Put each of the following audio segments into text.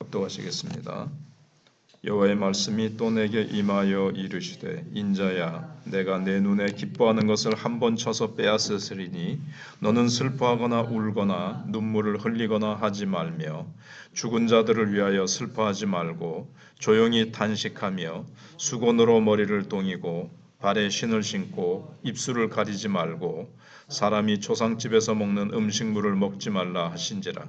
합독하시겠습니다. 여호와의 말씀이 또 내게 임하여 이르시되 인자야 내가 내 눈에 기뻐하는 것을 한 번 쳐서 빼앗으리니 너는 슬퍼하거나 울거나 눈물을 흘리거나 하지 말며 죽은 자들을 위하여 슬퍼하지 말고 조용히 탄식하며 수건으로 머리를 동이고 발에 신을 신고 입술을 가리지 말고 사람이 초상집에서 먹는 음식물을 먹지 말라 하신지라.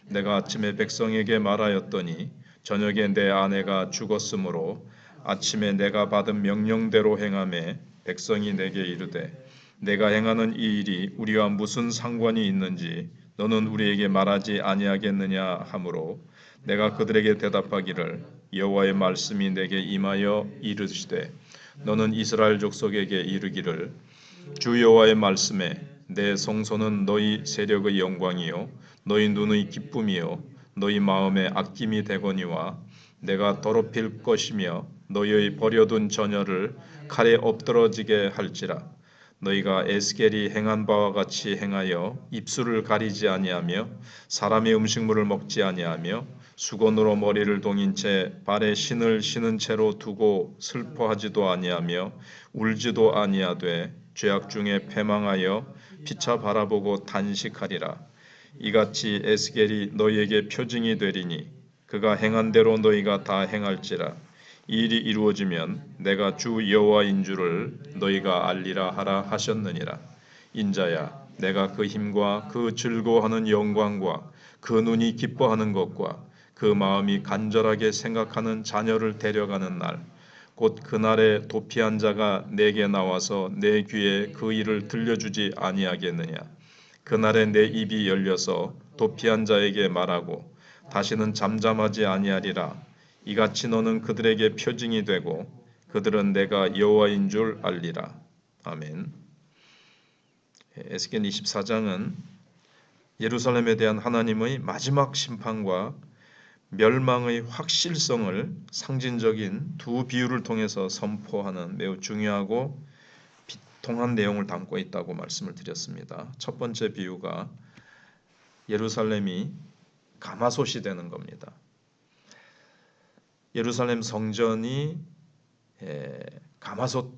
내가 아침에 백성에게 말하였더니 저녁에 내 아내가 죽었으므로 아침에 내가 받은 명령대로 행하매 백성이 내게 이르되 내가 행하는 이 일이 우리와 무슨 상관이 있는지 너는 우리에게 말하지 아니하겠느냐 하므로 내가 그들에게 대답하기를 여호와의 말씀이 내게 임하여 이르시되 너는 이스라엘 족속에게 이르기를 주 여호와의 말씀에 내 성소는 너희 세력의 영광이요 너희 눈의 기쁨이요 너희 마음의 아낌이 되거니와 내가 더럽힐 것이며 너희의 버려둔 처녀를 칼에 엎드러지게 할지라. 너희가 에스겔이 행한 바와 같이 행하여 입술을 가리지 아니하며 사람의 음식물을 먹지 아니하며 수건으로 머리를 동인 채 발에 신을 신은 채로 두고 슬퍼하지도 아니하며 울지도 아니하되 죄악 중에 패망하여 피차 바라보고 탄식하리라. 이같이 에스겔이 너희에게 표징이 되리니 그가 행한 대로 너희가 다 행할지라. 이 일이 이루어지면 내가 주 여호와인 줄을 너희가 알리라 하라 하셨느니라. 인자야 내가 그 힘과 그 즐거워하는 영광과 그 눈이 기뻐하는 것과 그 마음이 간절하게 생각하는 자녀를 데려가는 날 곧 그날에 도피한 자가 내게 나와서 내 귀에 그 일을 들려주지 아니하겠느냐. 그날에 내 입이 열려서 도피한 자에게 말하고 다시는 잠잠하지 아니하리라. 이같이 너는 그들에게 표징이 되고 그들은 내가 여호와인 줄 알리라. 아멘. 에스겔 24장은 예루살렘에 대한 하나님의 마지막 심판과 멸망의 확실성을 상징적인 두 비유를 통해서 선포하는 매우 중요하고 비통한 내용을 담고 있다고 말씀을 드렸습니다. 첫 번째 비유가 예루살렘이 가마솥이 되는 겁니다. 예루살렘 성전이 가마솥이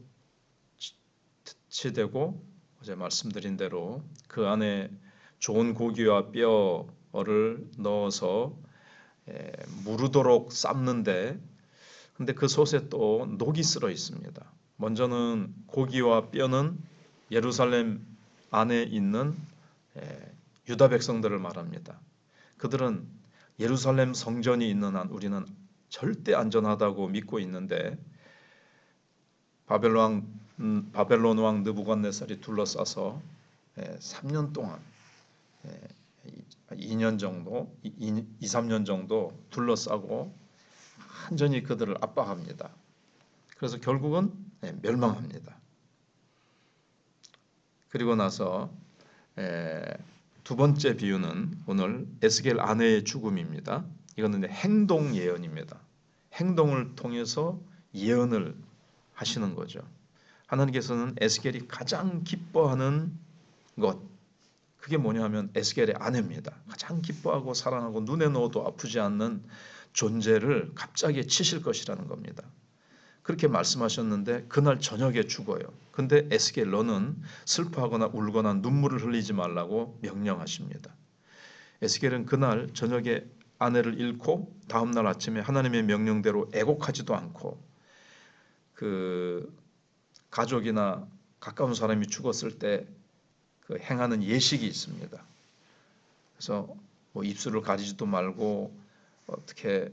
되고 어제 말씀드린 대로 그 안에 좋은 고기와 뼈를 넣어서 무르도록 삶는데 근데 그 솥에 또 녹이 쓸어 있습니다. 먼저는 고기와 뼈는 예루살렘 안에 있는 유다 백성들을 말합니다. 그들은 예루살렘 성전이 있는 한 우리는 절대 안전하다고 믿고 있는데 바벨론 왕 느부갓네살이 둘러싸서 3년 동안 2년 정도, 3년 정도 둘러싸고 완전히 그들을 압박합니다. 그래서 결국은 멸망합니다. 그리고 나서 두 번째 비유는 오늘 에스겔 아내의 죽음입니다. 이거는 행동 예언입니다. 행동을 통해서 예언을 하시는 거죠. 하나님께서는 에스겔이 가장 기뻐하는 것 그게 뭐냐면 에스겔의 아내입니다. 가장 기뻐하고 사랑하고 눈에 넣어도 아프지 않는 존재를 갑자기 치실 것이라는 겁니다. 그렇게 말씀하셨는데 그날 저녁에 죽어요. 근데 에스겔 너는 슬퍼하거나 울거나 눈물을 흘리지 말라고 명령하십니다. 에스겔은 그날 저녁에 아내를 잃고 다음날 아침에 하나님의 명령대로 애곡하지도 않고 그 가족이나 가까운 사람이 죽었을 때 그 행하는 예식이 있습니다. 그래서 뭐 입술을 가리지도 말고 어떻게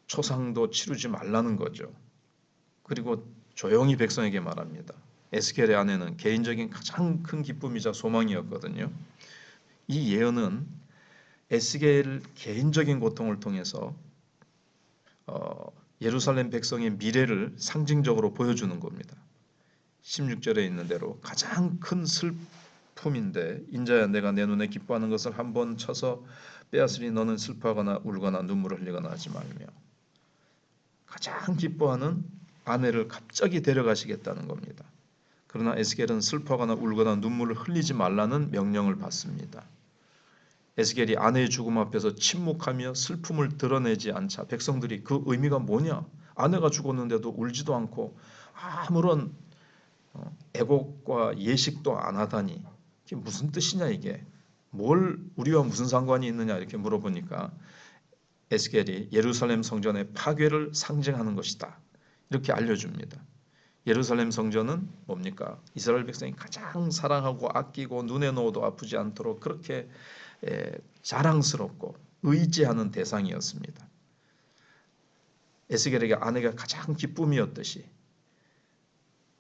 초상도 치르지 말라는 거죠. 그리고 조용히 백성에게 말합니다. 에스겔의 아내는 개인적인 가장 큰 기쁨이자 소망이었거든요. 이 예언은 에스겔 개인적인 고통을 통해서 예루살렘 백성의 미래를 상징적으로 보여주는 겁니다. 16절에 있는 대로 가장 큰 슬픔인데 인자야 내가 내 눈에 기뻐하는 것을 한 번 쳐서 빼앗으니 너는 슬퍼하거나 울거나 눈물을 흘리거나 하지 말며 가장 기뻐하는 아내를 갑자기 데려가시겠다는 겁니다. 그러나 에스겔은 슬퍼하거나 울거나 눈물을 흘리지 말라는 명령을 받습니다. 에스겔이 아내의 죽음 앞에서 침묵하며 슬픔을 드러내지 않자 백성들이 그 의미가 뭐냐? 아내가 죽었는데도 울지도 않고 아무런 애곡과 예식도 안 하다니 이게 무슨 뜻이냐 이게? 뭘 우리와 무슨 상관이 있느냐 이렇게 물어보니까 에스겔이 예루살렘 성전의 파괴를 상징하는 것이다. 이렇게 알려줍니다. 예루살렘 성전은 뭡니까? 이스라엘 백성이 가장 사랑하고 아끼고 눈에 넣어도 아프지 않도록 그렇게 자랑스럽고 의지하는 대상이었습니다. 에스겔에게 아내가 가장 기쁨이었듯이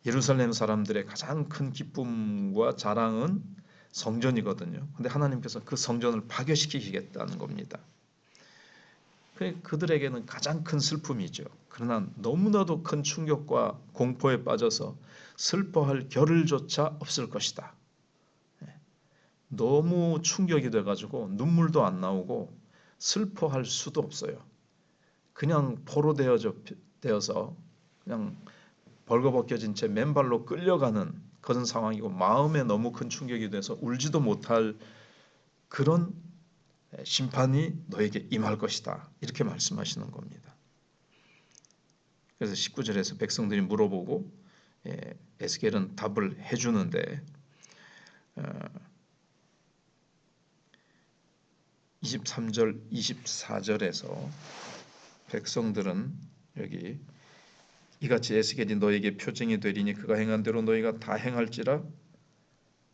예루살렘 사람들의 가장 큰 기쁨과 자랑은 성전이거든요. 근데 하나님께서 그 성전을 파괴시키겠다는 겁니다. 그들에게는 가장 큰 슬픔이죠. 그러나 너무나도 큰 충격과 공포에 빠져서 슬퍼할 겨를조차 없을 것이다. 너무 충격이 돼가지고 눈물도 안 나오고 슬퍼할 수도 없어요. 그냥 포로되어서 그냥 벌거벗겨진 채 맨발로 끌려가는 그런 상황이고 마음에 너무 큰 충격이 돼서 울지도 못할 그런 심판이 너에게 임할 것이다. 이렇게 말씀하시는 겁니다. 그래서 19절에서 백성들이 물어보고 에스겔은 답을 해주는데 23절 24절에서 백성들은 여기 이같이 에스겔이 너에게 표징이 되리니 그가 행한 대로 너희가 다 행할지라.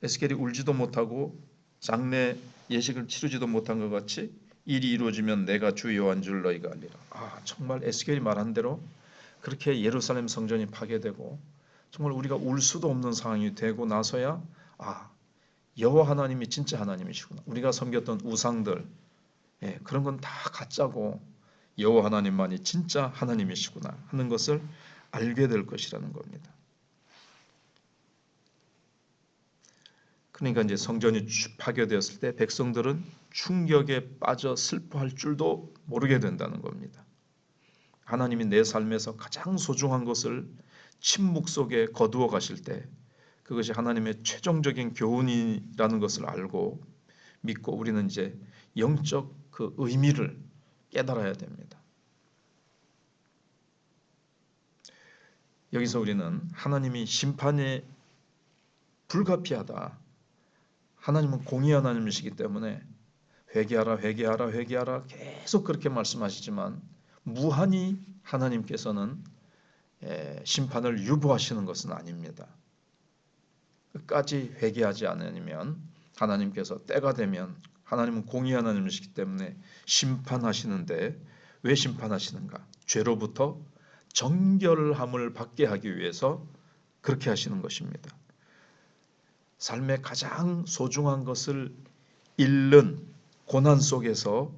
에스겔이 울지도 못하고 장례 예식을 치르지도 못한 것 같이 일이 이루어지면 내가 주 여호와인 줄 너희가 알리라. 정말 에스겔이 말한 대로 그렇게 예루살렘 성전이 파괴되고 정말 우리가 울 수도 없는 상황이 되고 나서야 여호와 하나님이 진짜 하나님이시구나. 우리가 섬겼던 우상들 그런 건 다 가짜고 여호와 하나님만이 진짜 하나님이시구나 하는 것을 알게 될 것이라는 겁니다. 그러니까 이제 성전이 파괴되었을 때 백성들은 충격에 빠져 슬퍼할 줄도 모르게 된다는 겁니다. 하나님이 내 삶에서 가장 소중한 것을 침묵 속에 거두어 가실 때 그것이 하나님의 최종적인 교훈이라는 것을 알고 믿고 우리는 이제 영적 그 의미를 깨달아야 됩니다. 여기서 우리는 하나님이 심판에 불가피하다. 하나님은 공의 하나님이시기 때문에 회개하라 회개하라 회개하라 계속 그렇게 말씀하시지만 무한히 하나님께서는 심판을 유보하시는 것은 아닙니다. 끝까지 회개하지 않으면 하나님께서 때가 되면 하나님은 공의 하나님이시기 때문에 심판하시는데 왜 심판하시는가? 죄로부터 정결함을 받게 하기 위해서 그렇게 하시는 것입니다. 삶의 가장 소중한 것을 잃는 고난 속에서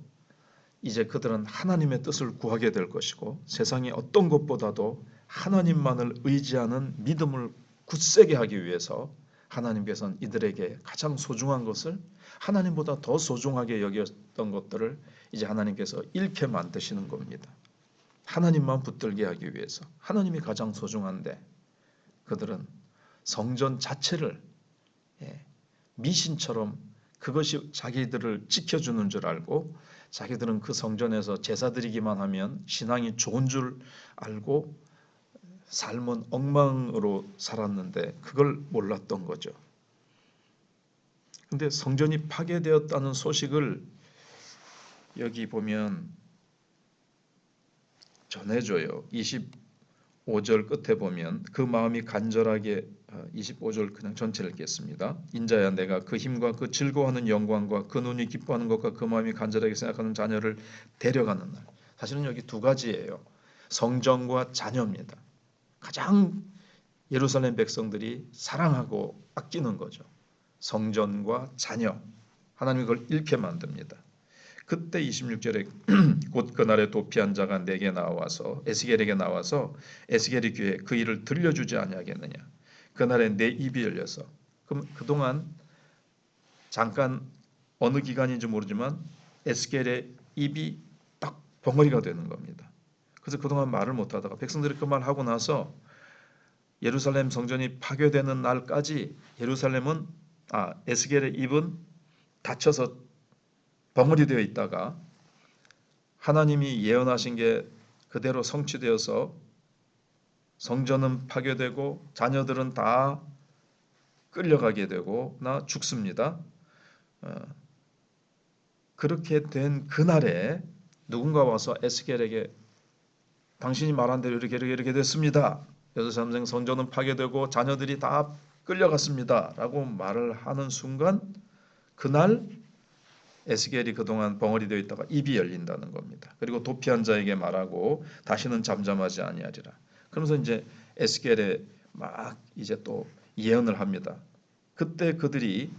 이제 그들은 하나님의 뜻을 구하게 될 것이고 세상의 어떤 것보다도 하나님만을 의지하는 믿음을 굳세게 하기 위해서 하나님께서는 이들에게 가장 소중한 것을 하나님보다 더 소중하게 여겼던 것들을 이제 하나님께서 잃게 만드시는 겁니다. 하나님만 붙들게 하기 위해서 하나님이 가장 소중한데 그들은 성전 자체를 미신처럼 그것이 자기들을 지켜주는 줄 알고 자기들은 그 성전에서 제사 드리기만 하면 신앙이 좋은 줄 알고 삶은 엉망으로 살았는데 그걸 몰랐던 거죠. 근데 성전이 파괴되었다는 소식을 여기 보면 전해줘요. 25절 끝에 보면 그 마음이 간절하게 25절 그냥 전체를 읽겠습니다. 인자야 내가 그 힘과 그 즐거워하는 영광과 그 눈이 기뻐하는 것과 그 마음이 간절하게 생각하는 자녀를 데려가는 날. 사실은 여기 두 가지예요. 성전과 자녀입니다. 가장 예루살렘 백성들이 사랑하고 아끼는 거죠. 성전과 자녀. 하나님이 그걸 잃게 만듭니다. 그때 26절에 곧 그날에 도피한 자가 내게 나와서 에스겔에게 나와서 에스겔의 귀에 그 일을 들려주지 아니하겠느냐. 그날에 내 입이 열려서 그럼 그동안 잠깐 어느 기간인지 모르지만 에스겔의 입이 딱 벙어리가 되는 겁니다. 그래서 그동안 말을 못하다가 백성들이 그 말 하고 나서 예루살렘 성전이 파괴되는 날까지 에스겔의 입은 닫혀서 벙어리 되어 있다가 하나님이 예언하신 게 그대로 성취되어서 성전은 파괴되고 자녀들은 다 끌려가게 되고 나 죽습니다. 그렇게 된 그날에 누군가 와서 에스겔에게 당신이 말한 대로 이렇게 됐습니다. 여호사람생 성전은 파괴되고 자녀들이 다 끌려갔습니다. 라고 말을 하는 순간 그날 에스겔이 그동안 벙어리 되어 있다가 입이 열린다는 겁니다. 그리고 도피한 자에게 말하고 다시는 잠잠하지 아니하리라. 그러면서 이제 에스겔에 막 이제 또 예언을 합니다. 그때 그들이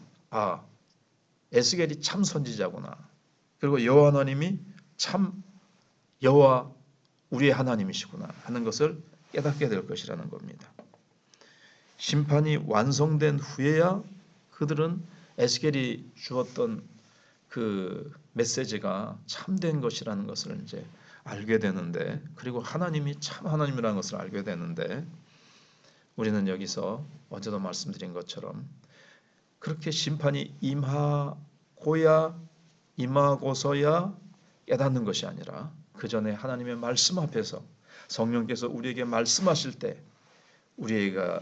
에스겔이 참 선지자구나. 그리고 여호와 하나님이 참 여호와 우리의 하나님이시구나 하는 것을 깨닫게 될 것이라는 겁니다. 심판이 완성된 후에야 그들은 에스겔이 주었던 그 메시지가 참된 것이라는 것을 이제 알게 되는데, 그리고 하나님이 참 하나님이라는 것을 알게 되는데, 우리는 여기서 어제도 말씀드린 것처럼 그렇게 심판이 임하고서야 깨닫는 것이 아니라 그 전에 하나님의 말씀 앞에서 성령께서 우리에게 말씀하실 때 우리가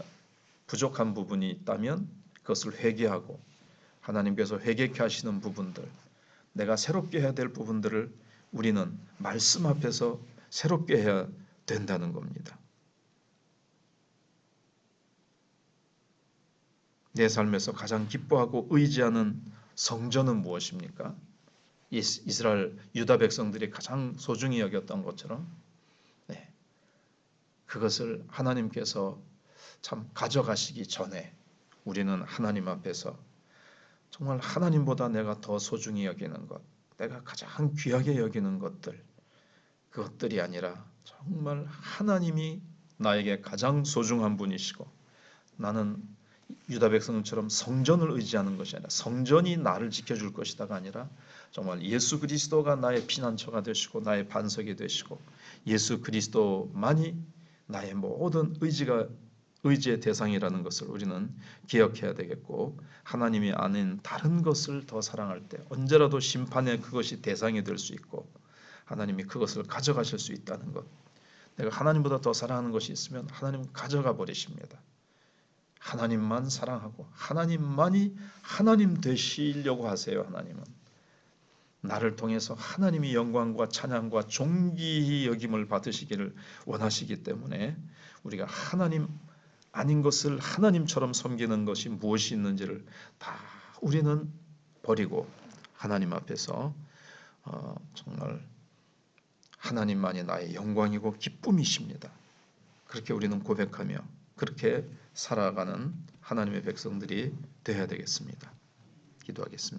부족한 부분이 있다면 그것을 회개하고 하나님께서 회개케 하시는 부분들, 내가 새롭게 해야 될 부분들을 우리는 말씀 앞에서 새롭게 해야 된다는 겁니다. 내 삶에서 가장 기뻐하고 의지하는 성전은 무엇입니까? 이스라엘 유다 백성들이 가장 소중히 여겼던 것처럼 그것을 하나님께서 참 가져가시기 전에 우리는 하나님 앞에서 정말 하나님보다 내가 더 소중히 여기는 것, 내가 가장 귀하게 여기는 그것들이 아니라 정말 하나님이 나에게 가장 소중한 분이시고 나는 유다 백성처럼 성전을 의지하는 것이 아니라 성전이 나를 지켜줄 것이다가 아니라 정말 예수 그리스도가 나의 피난처가 되시고 나의 반석이 되시고 예수 그리스도만이 나의 모든 의지의 대상이라는 것을 우리는 기억해야 되겠고, 하나님이 아닌 다른 것을 더 사랑할 때 언제라도 심판의 그것이 대상이 될 수 있고 하나님이 그것을 가져가실 수 있다는 것, 내가 하나님보다 더 사랑하는 것이 있으면 하나님은 가져가 버리십니다. 하나님만 사랑하고 하나님만이 하나님 되시려고 하세요. 하나님은 나를 통해서 하나님이 영광과 찬양과 존귀히 여김을 받으시기를 원하시기 때문에 우리가 하나님 아닌 것을 하나님처럼 섬기는 것이 무엇이 있는지를 다 우리는 버리고 하나님 앞에서 정말 하나님만이 나의 영광이고 기쁨이십니다. 그렇게 우리는 고백하며 그렇게 살아가는 하나님의 백성들이 되어야 되겠습니다. 기도하겠습니다.